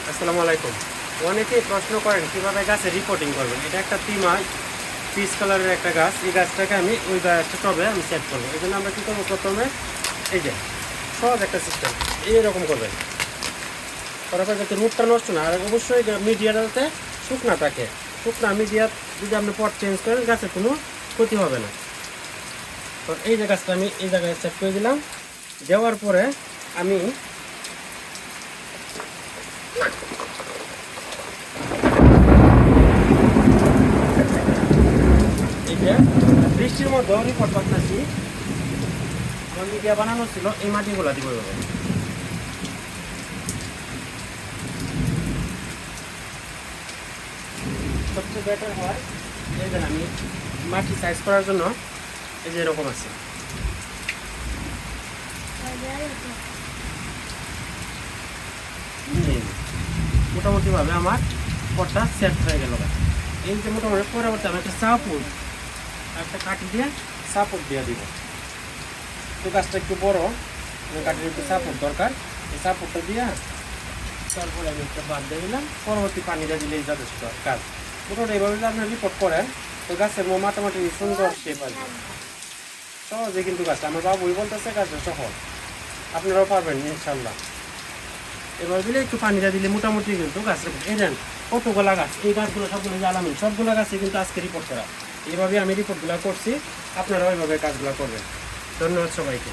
আসসালামু আলাইকুম। অনেকে প্রশ্ন করেন কিভাবে গাছের রিপোর্টিং করবেন। এটা একটা পিচ কালারের একটা গাছ। এই গাছটাকে আমি ওই গাছটা টবে আমি সেট করবো। এই জন্য আমরা কী করবো, প্রথমে এই যে সহজ একটা সিস্টেম এইরকম করবেন, করার পর যাতে রুটটা নষ্ট না, আর অবশ্যই মিডিয়াটা যাতে শুকনা থাকে। শুকনা মিডিয়া যদি আপনি পট চেঞ্জ করেন গাছের কোনো ক্ষতি হবে না। তো এই যে গাছটা আমি এই জায়গায় সেট করে দিলাম। দেওয়ার পরে আমি এই যে বৃষ্টির মধ্যে রিপোর্ট করতেছি, আমার মিডিয়া বানানো ছিল, এই মাটিগুলা দিব এভাবে। সবচেয়ে বেটার হয় এই যে আমি মাটি সাইজ করার জন্য এই যে এরকম আছে, মোটামুটি ভাবে আমার পটটা সেট হয়ে গেল। এই যে মোটামুটি পরবর্তী আমি একটা সাপোর্ট একটা কাঠি দিয়ে সাপোর্ট দিয়ে দিব। তো গাছটা একটু বড়, কাঠির একটু সাপোর্ট দরকার। এই সাপোর্টটা দিয়ে তারপরে আমি একটা বাদ দিয়ে দিলাম। পরবর্তী পানিটা দিলেই যথেষ্ট কাজ। মোটামুটি এইভাবে যদি আপনি রিপোর্ট করেন তো গাছের মাটামাটি সুন্দর শেপ আসবে। সহজে কিন্তু গাছটা আমার বাবুই বলতেছে গাছটা সহজ, আপনারাও পারবেন ইনশাল্লাহ। এবার দিলে একটু পানিটা দিলে মোটামুটি কিন্তু গাছের এই দেন কতগুলা গাছ, এই গাছগুলো সবগুলো জ্বালানি সবগুলো গাছে কিন্তু আজকে রিপোর্ট করা। এইভাবে আমি রিপোর্টগুলো করছি, আপনারাও এইভাবে কাজগুলো করবেন। ধন্যবাদ সবাইকে।